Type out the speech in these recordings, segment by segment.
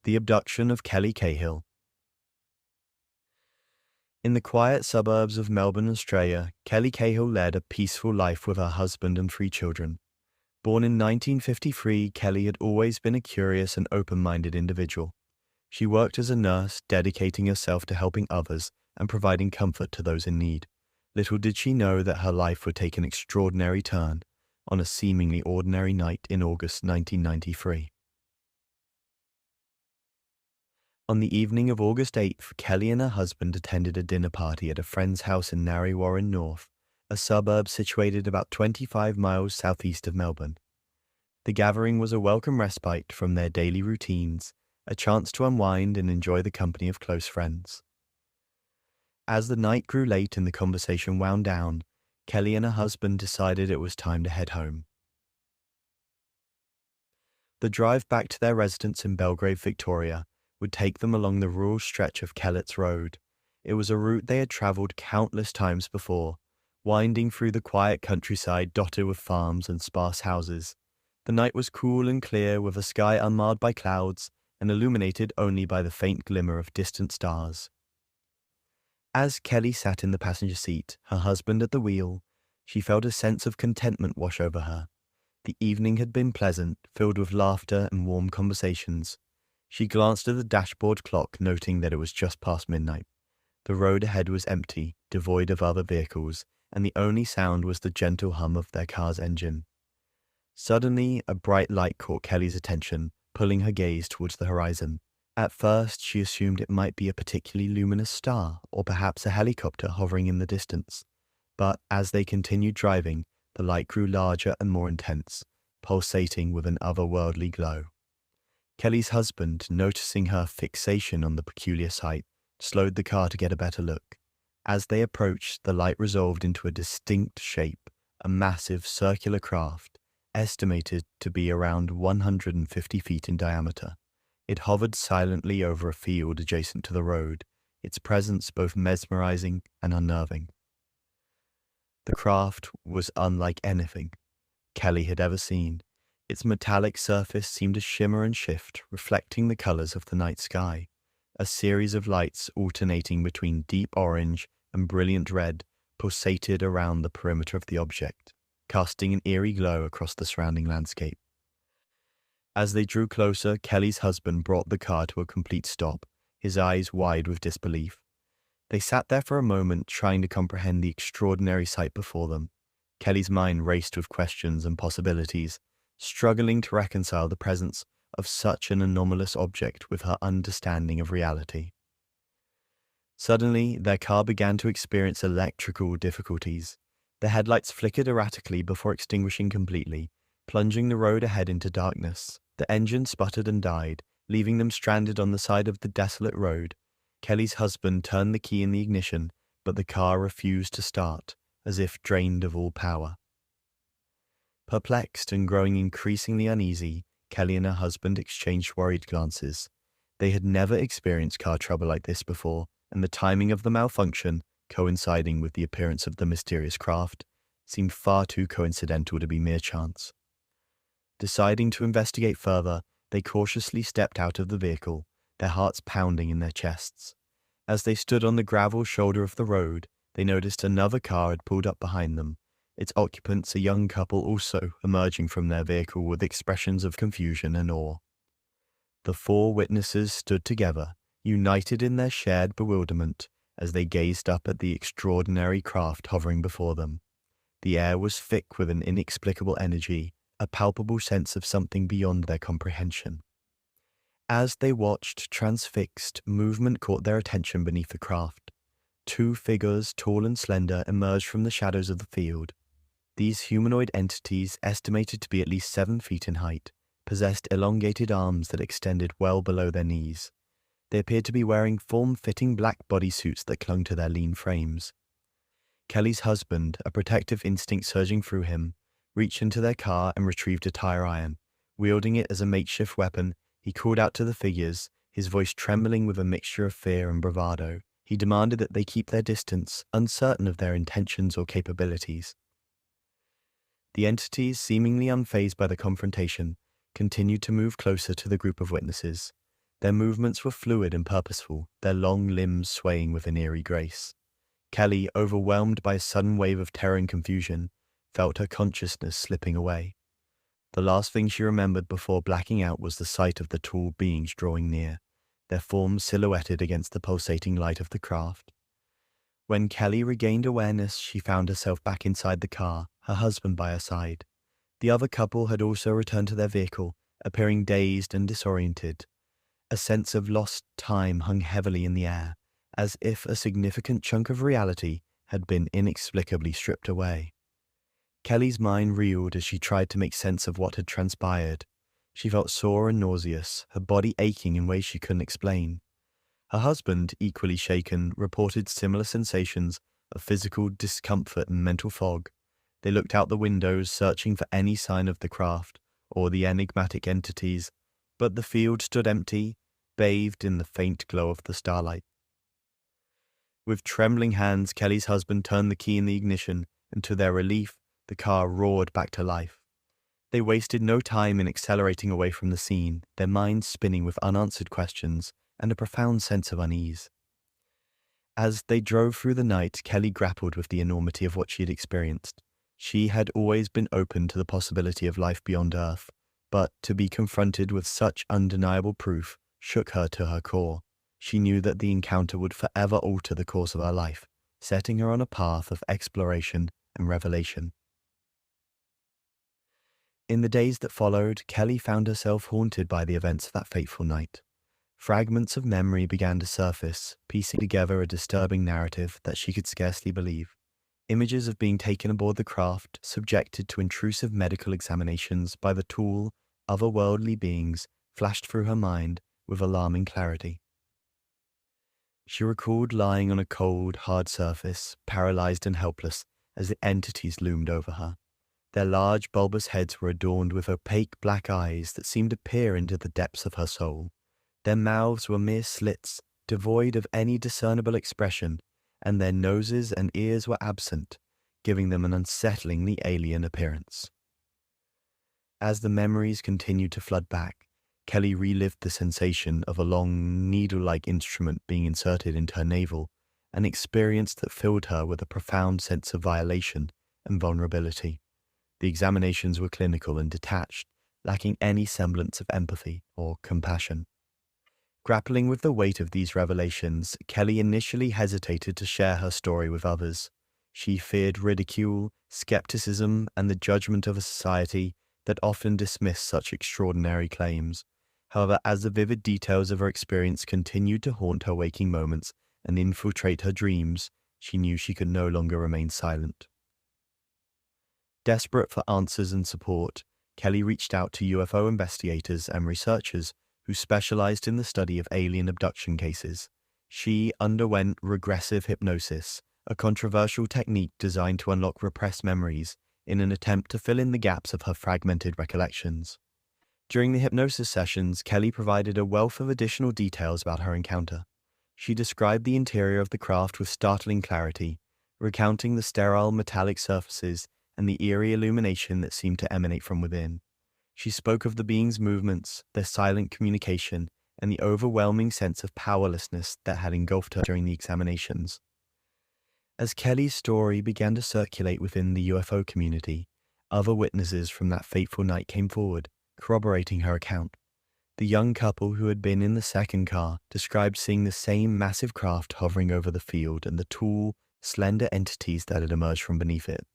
The Abduction of Kelly Cahill. In the quiet suburbs of Melbourne, Australia, Kelly Cahill led a peaceful life with her husband and 3 children. Born in 1953, Kelly had always been a curious and open-minded individual. She worked as a nurse, dedicating herself to helping others and providing comfort to those in need. Little did she know that her life would take an extraordinary turn on a seemingly ordinary night in August 1993. On the evening of August 8th, Kelly and her husband attended a dinner party at a friend's house in Narre Warren North, a suburb situated about 25 miles southeast of Melbourne. The gathering was a welcome respite from their daily routines, a chance to unwind and enjoy the company of close friends. As the night grew late and the conversation wound down, Kelly and her husband decided it was time to head home. The drive back to their residence in Belgrave, Victoria, would take them along the rural stretch of Kellett's Road. It was a route they had travelled countless times before, winding through the quiet countryside dotted with farms and sparse houses. The night was cool and clear, with a sky unmarred by clouds and illuminated only by the faint glimmer of distant stars. As Kelly sat in the passenger seat, her husband at the wheel, she felt a sense of contentment wash over her. The evening had been pleasant, filled with laughter and warm conversations. She glanced at the dashboard clock, noting that it was just past midnight. The road ahead was empty, devoid of other vehicles, and the only sound was the gentle hum of their car's engine. Suddenly, a bright light caught Kelly's attention, pulling her gaze towards the horizon. At first, she assumed it might be a particularly luminous star, or perhaps a helicopter hovering in the distance. But as they continued driving, the light grew larger and more intense, pulsating with an otherworldly glow. Kelly's husband, noticing her fixation on the peculiar sight, slowed the car to get a better look. As they approached, the light resolved into a distinct shape, a massive circular craft, estimated to be around 150 feet in diameter. It hovered silently over a field adjacent to the road, its presence both mesmerizing and unnerving. The craft was unlike anything Kelly had ever seen. Its metallic surface seemed to shimmer and shift, reflecting the colors of the night sky. A series of lights alternating between deep orange and brilliant red pulsated around the perimeter of the object, casting an eerie glow across the surrounding landscape. As they drew closer, Kelly's husband brought the car to a complete stop, his eyes wide with disbelief. They sat there for a moment, trying to comprehend the extraordinary sight before them. Kelly's mind raced with questions and possibilities, struggling to reconcile the presence of such an anomalous object with her understanding of reality. Suddenly, their car began to experience electrical difficulties. The headlights flickered erratically before extinguishing completely, plunging the road ahead into darkness. The engine sputtered and died, leaving them stranded on the side of the desolate road. Kelly's husband turned the key in the ignition, but the car refused to start, as if drained of all power. Perplexed and growing increasingly uneasy, Kelly and her husband exchanged worried glances. They had never experienced car trouble like this before, and the timing of the malfunction, coinciding with the appearance of the mysterious craft, seemed far too coincidental to be mere chance. Deciding to investigate further, they cautiously stepped out of the vehicle, their hearts pounding in their chests. As they stood on the gravel shoulder of the road, they noticed another car had pulled up behind them, its occupants, a young couple, also emerging from their vehicle with expressions of confusion and awe. The 4 witnesses stood together, united in their shared bewilderment, as they gazed up at the extraordinary craft hovering before them. The air was thick with an inexplicable energy, a palpable sense of something beyond their comprehension. As they watched, transfixed, movement caught their attention beneath the craft. 2 figures, tall and slender, emerged from the shadows of the field. These humanoid entities, estimated to be at least 7 feet in height, possessed elongated arms that extended well below their knees. They appeared to be wearing form-fitting black bodysuits that clung to their lean frames. Kelly's husband, a protective instinct surging through him, reached into their car and retrieved a tire iron. Wielding it as a makeshift weapon, he called out to the figures, his voice trembling with a mixture of fear and bravado. He demanded that they keep their distance, uncertain of their intentions or capabilities. The entities, seemingly unfazed by the confrontation, continued to move closer to the group of witnesses. Their movements were fluid and purposeful, their long limbs swaying with an eerie grace. Kelly, overwhelmed by a sudden wave of terror and confusion, felt her consciousness slipping away. The last thing she remembered before blacking out was the sight of the tall beings drawing near, their forms silhouetted against the pulsating light of the craft. When Kelly regained awareness, she found herself back inside the car, her husband by her side. The other couple had also returned to their vehicle, appearing dazed and disoriented. A sense of lost time hung heavily in the air, as if a significant chunk of reality had been inexplicably stripped away. Kelly's mind reeled as she tried to make sense of what had transpired. She felt sore and nauseous, her body aching in ways she couldn't explain. Her husband, equally shaken, reported similar sensations of physical discomfort and mental fog. They looked out the windows, searching for any sign of the craft or the enigmatic entities, but the field stood empty, bathed in the faint glow of the starlight. With trembling hands, Kelly's husband turned the key in the ignition, and to their relief, the car roared back to life. They wasted no time in accelerating away from the scene, their minds spinning with unanswered questions and a profound sense of unease. As they drove through the night, Kelly grappled with the enormity of what she had experienced. She had always been open to the possibility of life beyond Earth, but to be confronted with such undeniable proof shook her to her core. She knew that the encounter would forever alter the course of her life, setting her on a path of exploration and revelation. In the days that followed, Kelly found herself haunted by the events of that fateful night. Fragments of memory began to surface, piecing together a disturbing narrative that she could scarcely believe. Images of being taken aboard the craft, subjected to intrusive medical examinations by the tall, otherworldly beings, flashed through her mind with alarming clarity. She recalled lying on a cold, hard surface, paralyzed and helpless, as the entities loomed over her. Their large, bulbous heads were adorned with opaque black eyes that seemed to peer into the depths of her soul. Their mouths were mere slits, devoid of any discernible expression, and their noses and ears were absent, giving them an unsettlingly alien appearance. As the memories continued to flood back, Kelly relived the sensation of a long, needle-like instrument being inserted into her navel, an experience that filled her with a profound sense of violation and vulnerability. The examinations were clinical and detached, lacking any semblance of empathy or compassion. Grappling with the weight of these revelations, Kelly initially hesitated to share her story with others. She feared ridicule, skepticism, and the judgment of a society that often dismissed such extraordinary claims. However, as the vivid details of her experience continued to haunt her waking moments and infiltrate her dreams, she knew she could no longer remain silent. Desperate for answers and support, Kelly reached out to UFO investigators and researchers who specialized in the study of alien abduction cases. She underwent regressive hypnosis, a controversial technique designed to unlock repressed memories in an attempt to fill in the gaps of her fragmented recollections. During the hypnosis sessions, Kelly provided a wealth of additional details about her encounter. She described the interior of the craft with startling clarity, recounting the sterile metallic surfaces and the eerie illumination that seemed to emanate from within. She spoke of the beings' movements, their silent communication, and the overwhelming sense of powerlessness that had engulfed her during the examinations. As Kelly's story began to circulate within the UFO community, other witnesses from that fateful night came forward, corroborating her account. The young couple who had been in the second car described seeing the same massive craft hovering over the field and the tall, slender entities that had emerged from beneath it.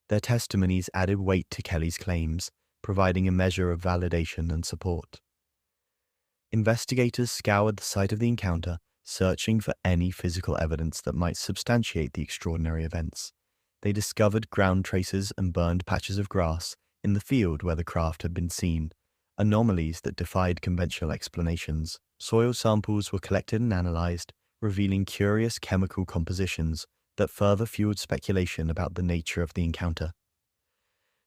Their testimonies added weight to Kelly's claims, providing a measure of validation and support. Investigators scoured the site of the encounter, searching for any physical evidence that might substantiate the extraordinary events. They discovered ground traces and burned patches of grass in the field where the craft had been seen, anomalies that defied conventional explanations. Soil samples were collected and analyzed, revealing curious chemical compositions that further fueled speculation about the nature of the encounter.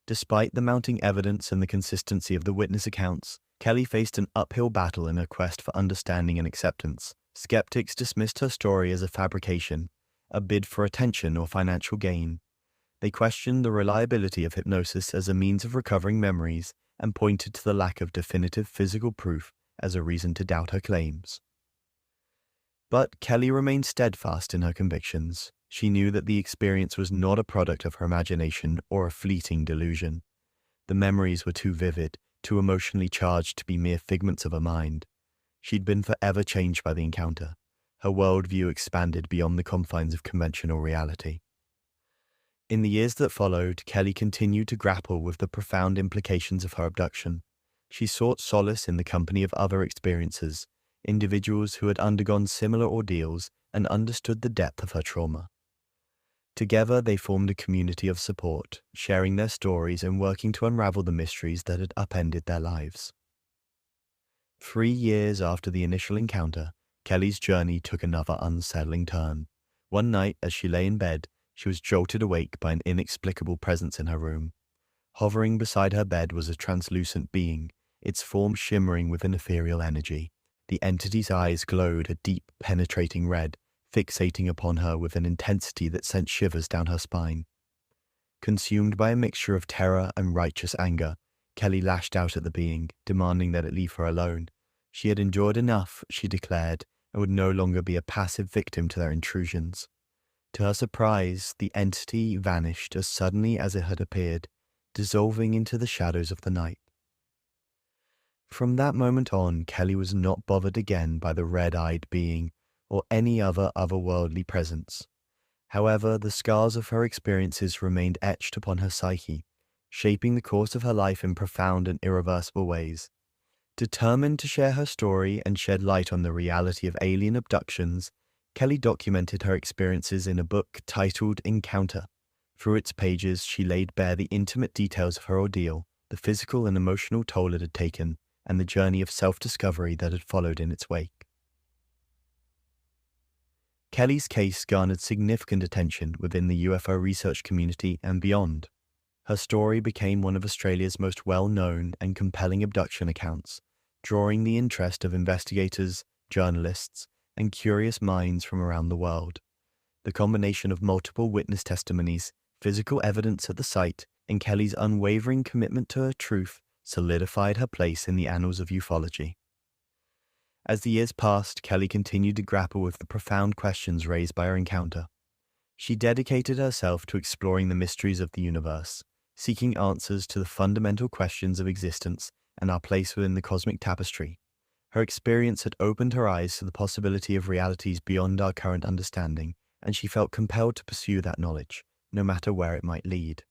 Despite the mounting evidence and the consistency of the witness accounts, Kelly faced an uphill battle in her quest for understanding and acceptance. Skeptics dismissed her story as a fabrication, a bid for attention or financial gain. They questioned the reliability of hypnosis as a means of recovering memories and pointed to the lack of definitive physical proof as a reason to doubt her claims. But Kelly remained steadfast in her convictions. She knew that the experience was not a product of her imagination or a fleeting delusion. The memories were too vivid, too emotionally charged to be mere figments of her mind. She'd been forever changed by the encounter. Her worldview expanded beyond the confines of conventional reality. In the years that followed, Kelly continued to grapple with the profound implications of her abduction. She sought solace in the company of other experiencers, individuals who had undergone similar ordeals and understood the depth of her trauma. Together, they formed a community of support, sharing their stories and working to unravel the mysteries that had upended their lives. 3 years after the initial encounter, Kelly's journey took another unsettling turn. One night, as she lay in bed, she was jolted awake by an inexplicable presence in her room. Hovering beside her bed was a translucent being, its form shimmering with an ethereal energy. The entity's eyes glowed a deep, penetrating red, fixating upon her with an intensity that sent shivers down her spine. Consumed by a mixture of terror and righteous anger, Kelly lashed out at the being, demanding that it leave her alone. She had endured enough, she declared, and would no longer be a passive victim to their intrusions. To her surprise, the entity vanished as suddenly as it had appeared, dissolving into the shadows of the night. From that moment on, Kelly was not bothered again by the red-eyed being or any other otherworldly presence. However, the scars of her experiences remained etched upon her psyche, shaping the course of her life in profound and irreversible ways. Determined to share her story and shed light on the reality of alien abductions, Kelly documented her experiences in a book titled Encounter. Through its pages, she laid bare the intimate details of her ordeal, the physical and emotional toll it had taken, and the journey of self-discovery that had followed in its wake. Kelly's case garnered significant attention within the UFO research community and beyond. Her story became one of Australia's most well-known and compelling abduction accounts, drawing the interest of investigators, journalists, and curious minds from around the world. The combination of multiple witness testimonies, physical evidence at the site, and Kelly's unwavering commitment to her truth solidified her place in the annals of ufology. As the years passed, Kelly continued to grapple with the profound questions raised by her encounter. She dedicated herself to exploring the mysteries of the universe, seeking answers to the fundamental questions of existence and our place within the cosmic tapestry. Her experience had opened her eyes to the possibility of realities beyond our current understanding, and she felt compelled to pursue that knowledge, no matter where it might lead.